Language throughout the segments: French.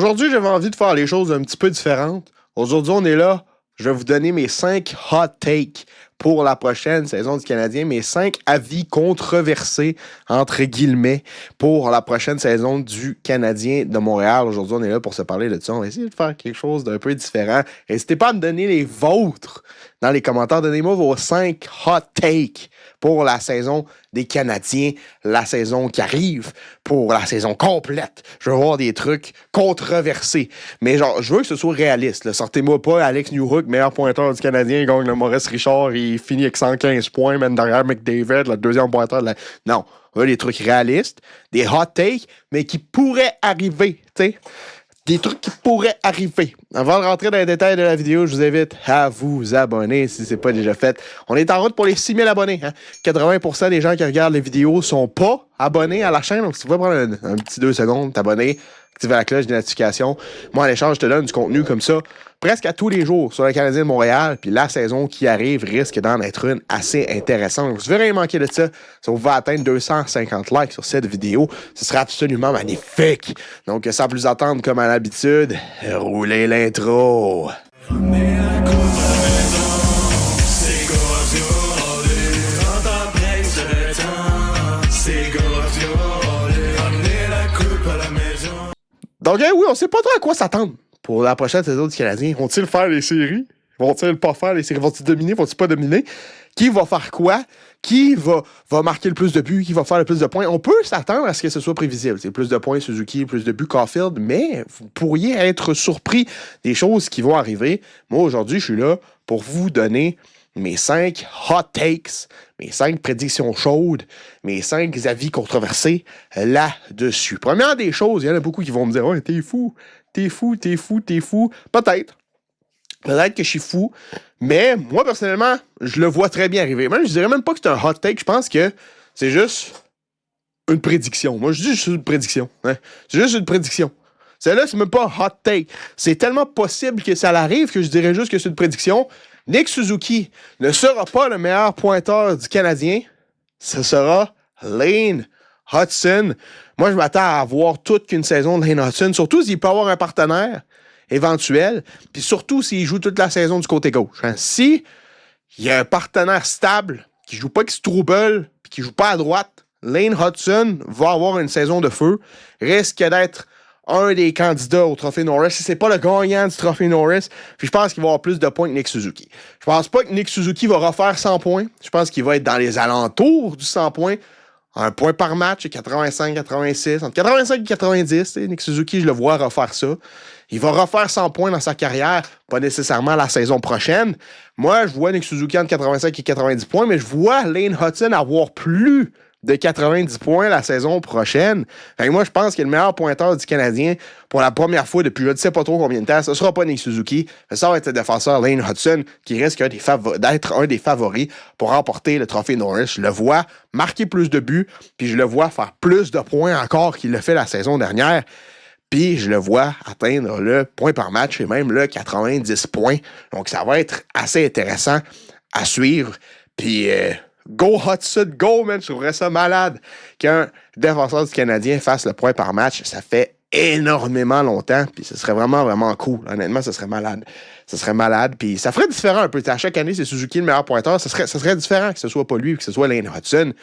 Aujourd'hui, j'avais envie de faire les choses un petit peu différentes. Aujourd'hui, on est là. Je vais vous donner mes 5 hot takes pour la prochaine saison du Canadien, mes 5 avis controversés, entre guillemets, pour la prochaine saison du Canadien de Montréal. Aujourd'hui, on est là pour se parler de ça. On va essayer de faire quelque chose d'un peu différent. N'hésitez pas à me donner les vôtres dans les commentaires. Donnez-moi vos 5 hot takes pour la saison des Canadiens, la saison qui arrive, pour la saison complète. Je veux voir des trucs controversés. Mais genre, je veux que ce soit réaliste. Là. Sortez-moi pas Alex Newhook, meilleur pointeur du Canadien, il gagne le Maurice Richard, il finit avec 115 points, même derrière McDavid, le deuxième pointeur. Non, on veut des trucs réalistes, des hot takes, mais qui pourraient arriver, tu sais. Des trucs qui pourraient arriver. Avant de rentrer dans les détails de la vidéo, je vous invite à vous abonner si ce n'est pas déjà fait. On est en route pour les 6000 abonnés. Hein? 80% des gens qui regardent les vidéos sont pas abonnés à la chaîne. Donc, si tu veux prendre un petit 2 secondes, t'abonner, activer la cloche de notification. Moi, en échange, je te donne du contenu comme ça presque à tous les jours sur le Canadien de Montréal. Puis la saison qui arrive risque d'en être une assez intéressante. Donc, si vous ne rien manquer de ça, si on va atteindre 250 likes sur cette vidéo, ce sera absolument magnifique. Donc, sans plus attendre, comme à l'habitude, roulez l'intro. Donc, oui, on sait pas trop à quoi s'attendre pour la prochaine saison du Canadien. Vont-ils faire les séries? Vont-ils pas faire les séries? Vont-ils dominer? Vont-ils pas dominer? Qui va faire quoi? Qui va marquer le plus de buts? Qui va faire le plus de points? On peut s'attendre à ce que ce soit prévisible. C'est plus de points Suzuki, plus de buts Caulfield, mais vous pourriez être surpris des choses qui vont arriver. Moi, aujourd'hui, je suis là pour vous donner mes 5 hot takes, mes 5 prédictions chaudes, mes 5 avis controversés là-dessus. Première des choses, il y en a beaucoup qui vont me dire « Oh, t'es fou, t'es fou, t'es fou, t'es fou. » Peut-être. Peut-être que je suis fou, mais moi, personnellement, je le vois très bien arriver. Même, je dirais même pas que c'est un hot take, je pense que c'est juste une prédiction. Moi, je dis juste une prédiction. Hein? C'est juste une prédiction. Celle-là, c'est même pas un hot take. C'est tellement possible que ça l'arrive que je dirais juste que c'est une prédiction. Nick Suzuki ne sera pas le meilleur pointeur du Canadien. Ce sera Lane Hutson. Moi, je m'attends à voir toute qu'une saison de Lane Hutson, surtout s'il peut avoir un partenaire éventuel, puis surtout s'il joue toute la saison du côté gauche. Hein. Si il y a un partenaire stable qui joue pas avec Struble, puis qui joue pas à droite, Lane Hutson va avoir une saison de feu, risque d'être un des candidats au Trophée Norris. Si c'est pas le gagnant du Trophée Norris, puis je pense qu'il va avoir plus de points que Nick Suzuki. Je pense pas que Nick Suzuki va refaire 100 points. Je pense qu'il va être dans les alentours du 100 points. Un point par match, 85-86. Entre 85 et 90, Nick Suzuki, je le vois refaire ça. Il va refaire 100 points dans sa carrière, pas nécessairement la saison prochaine. Moi, je vois Nick Suzuki entre 85 et 90 points, mais je vois Lane Hutson avoir plus de 90 points la saison prochaine. Fait que moi, je pense que le meilleur pointeur du Canadien, pour la première fois depuis je ne sais pas trop combien de temps, ce ne sera pas Nick Suzuki, ça va être le défenseur Lane Hutson, qui risque d'être un des favoris pour remporter le Trophée Norris. Je le vois marquer plus de buts, puis je le vois faire plus de points encore qu'il l'a fait la saison dernière. Puis je le vois atteindre le point par match et même le 90 points. Donc ça va être assez intéressant à suivre. Puis go Hudson, go, man! Je trouverais ça malade qu'un défenseur du Canadien fasse le point par match. Ça fait énormément longtemps, puis ce serait vraiment, vraiment cool. Honnêtement, ce serait malade. Ce serait malade, puis ça ferait différent un peu. À chaque année, c'est Suzuki le meilleur pointeur. Ça serait différent que ce soit pas lui, que ce soit Lane Hutson.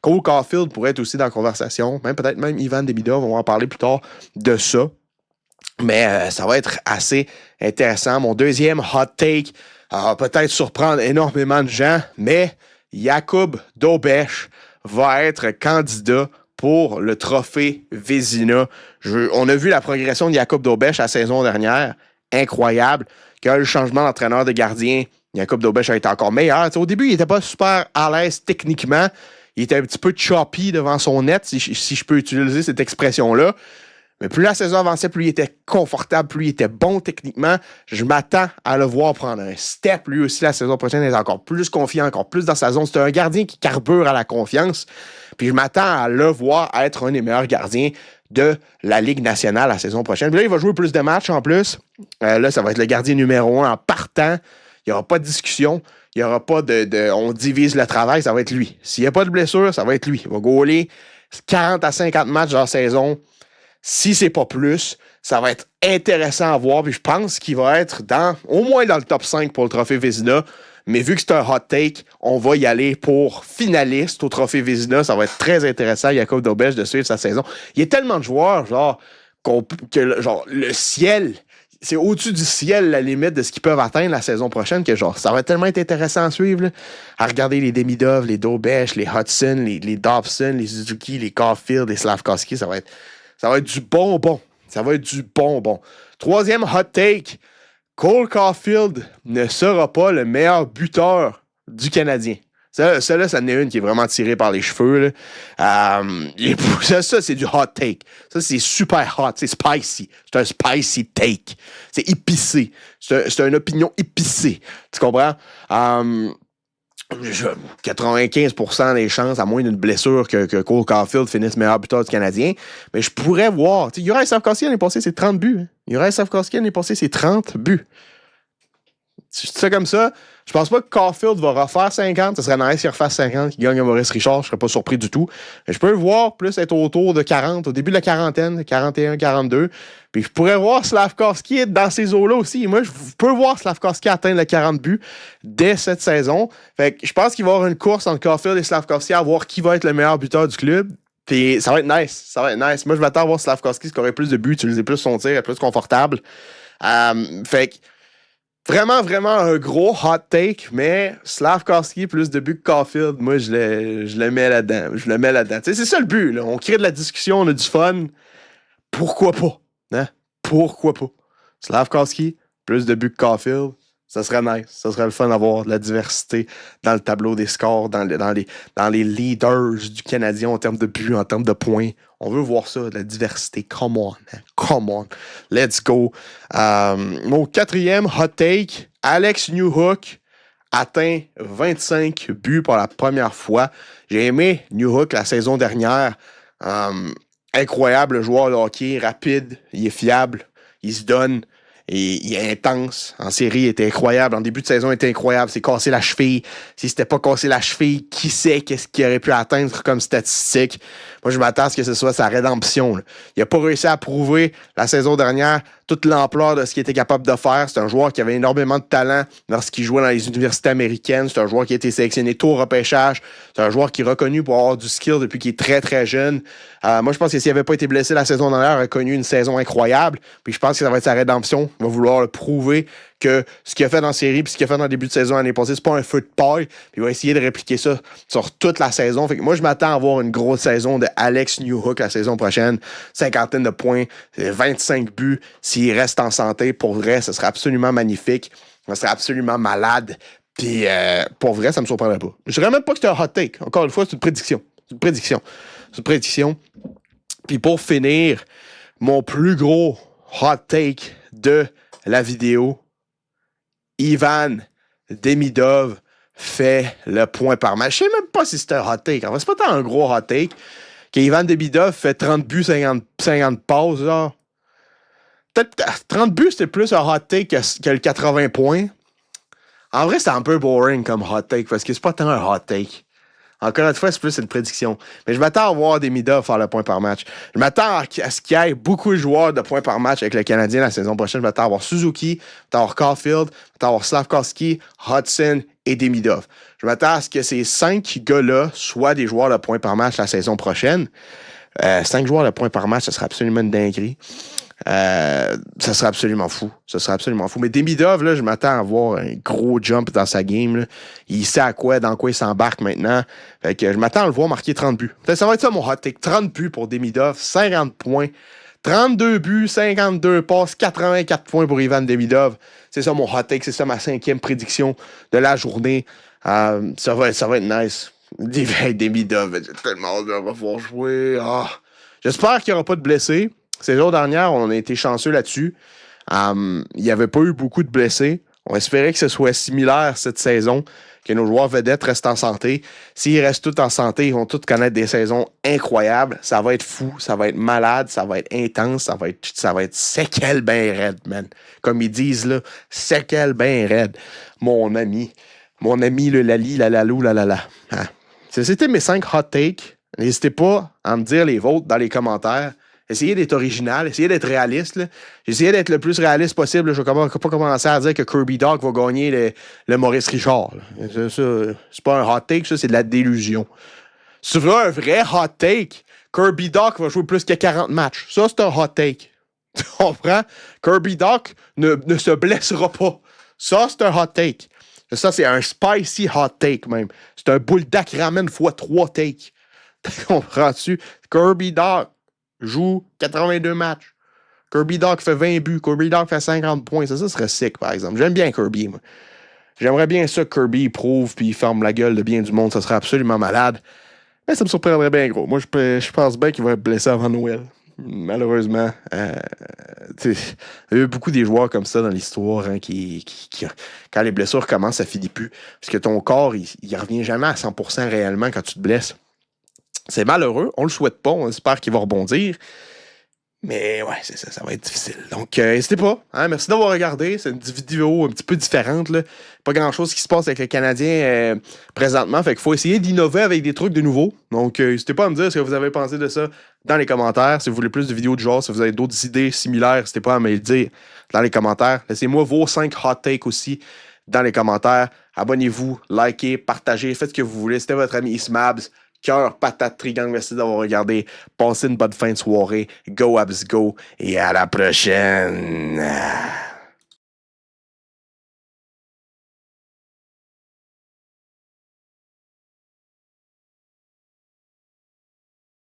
Cole Caulfield pourrait être aussi dans la conversation. Peut-être même Ivan Demidov, on va en parler plus tard de ça. Mais ça va être assez intéressant. Mon deuxième hot take va peut-être surprendre énormément de gens, mais Jakub Dobeš va être candidat pour le trophée Vezina. On a vu la progression de Jakub Dobeš la saison dernière. Incroyable. Quand le changement d'entraîneur de gardien, Jakub Dobeš a été encore meilleur. T'sais, au début, il n'était pas super à l'aise techniquement. Il était un petit peu choppy devant son net, si je peux utiliser cette expression-là. Mais plus la saison avançait, plus il était confortable, plus il était bon techniquement. Je m'attends à le voir prendre un step. Lui aussi, la saison prochaine, il est encore plus confiant, encore plus dans sa zone. C'est un gardien qui carbure à la confiance. Puis je m'attends à le voir être un des meilleurs gardiens de la Ligue nationale la saison prochaine. Puis là, il va jouer plus de matchs en plus. Là, ça va être le gardien numéro 1 en partant. Il n'y aura pas de discussion. Il n'y aura pas on divise le travail, ça va être lui. S'il n'y a pas de blessure, ça va être lui. Il va goaler 40 à 50 matchs dans la saison. Si c'est pas plus, Ça va être intéressant à voir. Puis je pense qu'il va être au moins dans le top 5 pour le trophée Vézina. Mais vu que c'est un hot take, on va y aller pour finaliste au trophée Vézina. Ça va être très intéressant, Jakub Dobeš, de suivre sa saison. Il y a tellement de joueurs, genre le ciel, c'est au-dessus du ciel la limite de ce qu'ils peuvent atteindre la saison prochaine, que genre, ça va tellement être intéressant à suivre, là. À regarder les Demidov, les Dobeš, les Hudson, les Dobson, les Suzuki, les Caulfield, les Slavkovski. Ça va être du bonbon. Ça va être du bonbon. Troisième hot take. Cole Caulfield ne sera pas le meilleur buteur du Canadien. Ça, c'en est une qui est vraiment tirée par les cheveux. Ça, c'est du hot take. Ça, c'est super hot. C'est spicy. C'est un spicy take. C'est épicé. C'est une opinion épicée. Tu comprends? 95% des chances, à moins d'une blessure, que Cole Caulfield finisse meilleur buteur du Canadien. Mais je pourrais voir. Juraj Slavkovski l'année passée, c'est 30 buts. Hein. Juraj Slavkovski l'année passée, c'est 30 buts. Si je dis ça comme ça, je pense pas que Caulfield va refaire 50. Ce serait nice qu'il refasse 50, qu'il gagne à Maurice Richard. Je serais pas surpris du tout. Mais je peux le voir plus être autour de 40, au début de la quarantaine, 41, 42. Puis je pourrais voir Slavkovski être dans ces eaux-là aussi. Moi, je peux voir Slavkovski atteindre les 40 buts dès cette saison. Fait que je pense qu'il va y avoir une course entre Caulfield et Slavkovski à voir qui va être le meilleur buteur du club. Puis ça va être nice. Ça va être nice. Moi, je m'attends à voir Slavkovski scorer plus de buts, utiliser plus son tir, être plus confortable. Fait que vraiment, vraiment un gros hot take, mais Slavkovski plus de buts que Caulfield, moi, je le mets là-dedans. Je le mets là-dedans. Tu sais, c'est ça le but, là. On crée de la discussion, on a du fun. Pourquoi pas? Hein? Pourquoi pas? Slavkovski, plus de buts que Caulfield, ça serait nice. Ça serait le fun d'avoir de la diversité dans le tableau des scores, dans les leaders du Canadien en termes de buts, en termes de points. On veut voir ça, de la diversité. Come on, hein? Come on. Let's go. Mon quatrième hot take, Alex Newhook atteint 25 buts pour la première fois. J'ai aimé Newhook la saison dernière. Incroyable joueur de hockey, rapide, il est fiable, il se donne. Et il est intense. En série, il était incroyable. En début de saison, il était incroyable. C'est cassé la cheville. Si c'était pas cassé la cheville, qui sait qu'est-ce qu'il aurait pu atteindre comme statistique? Moi, je m'attends à ce que ce soit sa rédemption. Là. Il n'a pas réussi à prouver la saison dernière toute l'ampleur de ce qu'il était capable de faire. C'est un joueur qui avait énormément de talent lorsqu'il jouait dans les universités américaines. C'est un joueur qui a été sélectionné tôt au repêchage. C'est un joueur qui est reconnu pour avoir du skill depuis qu'il est très, très jeune. Moi, je pense que s'il n'avait pas été blessé la saison dernière, il aurait connu une saison incroyable. Puis je pense que ça va être sa rédemption. Il va vouloir le prouver que ce qu'il a fait dans la série puis ce qu'il a fait dans le début de saison l'année passée, c'est pas un feu de paille. Puis il va essayer de répliquer ça sur toute la saison. Fait que moi, je m'attends à avoir une grosse saison de Alex Newhook la saison prochaine. 50 de points, 25 buts. S'il reste en santé, pour vrai, ce serait absolument magnifique. Ce serait absolument malade. Puis pour vrai, ça me surprendrait pas. Je dirais même pas que c'est un hot take. Encore une fois, c'est une prédiction. C'est une prédiction. Puis pour finir, mon plus gros hot take de la vidéo, Ivan Demidov fait le point par match. Je sais même pas si c'est un hot take. En fait, c'est pas tant un gros hot take qu'Ivan Demidov fait 30 buts, 50 passes. Genre. Peut-être 30 buts, c'était plus un hot take que le 80 points. En vrai, c'est un peu boring comme hot take parce que c'est pas tant un hot take. Encore une fois, c'est plus une prédiction. Mais je m'attends à voir Demidov faire le point par match. Je m'attends à ce qu'il y ait beaucoup de joueurs de points par match avec le Canadien la saison prochaine. Je m'attends à voir Suzuki, je m'attends à voir Caulfield, je m'attends à voir Slavkovski, Hudson et Demidov. Je m'attends à ce que ces 5 gars-là soient des joueurs de points par match la saison prochaine. 5 joueurs de points par match, ce serait absolument une dinguerie. Ça serait absolument fou. Mais Demidov, là, je m'attends à voir un gros jump dans sa game. Là. Il sait dans quoi il s'embarque maintenant. Fait que je m'attends à le voir marquer 30 buts. Fait que ça va être ça mon hot take. 30 buts pour Demidov, 50 points, 32 buts, 52 passes, 84 points pour Ivan Demidov. C'est ça mon hot take. C'est ça ma 5e prédiction de la journée. Ça va être nice. Demidov, j'ai tellement hâte de le revoir jouer. J'espère qu'il n'y aura pas de blessés. Saison dernière, on a été chanceux là-dessus. Il n'y avait pas eu beaucoup de blessés. On espérait que ce soit similaire cette saison, que nos joueurs vedettes restent en santé. S'ils restent tous en santé, ils vont tous connaître des saisons incroyables. Ça va être fou, ça va être malade, ça va être intense, ça va être séquel ben raide, man. Comme ils disent, là, séquel ben raide. Mon ami, le lali, la lalou, la la la. C'était mes 5 hot takes. N'hésitez pas à me dire les vôtres dans les commentaires. Essayez d'être original, essayez d'être réaliste. Là. J'ai essayé d'être le plus réaliste possible. Là. Je ne vais pas commencer à dire que Kirby Dog va gagner le Maurice Richard. C'est pas un hot take, ça, c'est de la délusion. Si tu veux un vrai hot take, Kirby Dog va jouer plus que 40 matchs. Ça, c'est un hot take. Tu comprends? Kirby Dog ne se blessera pas. Ça, c'est un hot take. Ça, c'est un spicy hot take, même. C'est un bulldog ramen x3 take. Comprends-tu? Kirby Dog joue 82 matchs. Kirby Dog fait 20 buts. Kirby Dog fait 50 points. Ça serait sick, par exemple. J'aime bien Kirby, moi. J'aimerais bien ça que Kirby prouve puis ferme la gueule de bien du monde. Ça serait absolument malade. Mais ça me surprendrait bien gros. Moi, je pense bien qu'il va être blessé avant Noël. Malheureusement. Il y a eu beaucoup des joueurs comme ça dans l'histoire hein, qui, quand les blessures commencent, ça finit plus. Parce que ton corps, il revient jamais à 100% réellement quand tu te blesses. C'est malheureux. On le souhaite pas. On espère qu'il va rebondir. Mais ouais, c'est ça, ça va être difficile. Donc, n'hésitez pas. Hein, merci d'avoir regardé. C'est une vidéo un petit peu différente. Là. Pas grand-chose qui se passe avec les Canadiens présentement. Fait qu'il faut essayer d'innover avec des trucs de nouveau. Donc, n'hésitez pas à me dire ce que vous avez pensé de ça dans les commentaires. Si vous voulez plus de vidéos de genre, si vous avez d'autres idées similaires, n'hésitez pas à me le dire dans les commentaires. Laissez-moi vos 5 hot takes aussi dans les commentaires. Abonnez-vous, likez, partagez, faites ce que vous voulez. C'était votre ami Ismabs. Cœur, patate, trigang, merci d'avoir regardé. Passez une bonne fin de soirée. Go Abs Go et à la prochaine.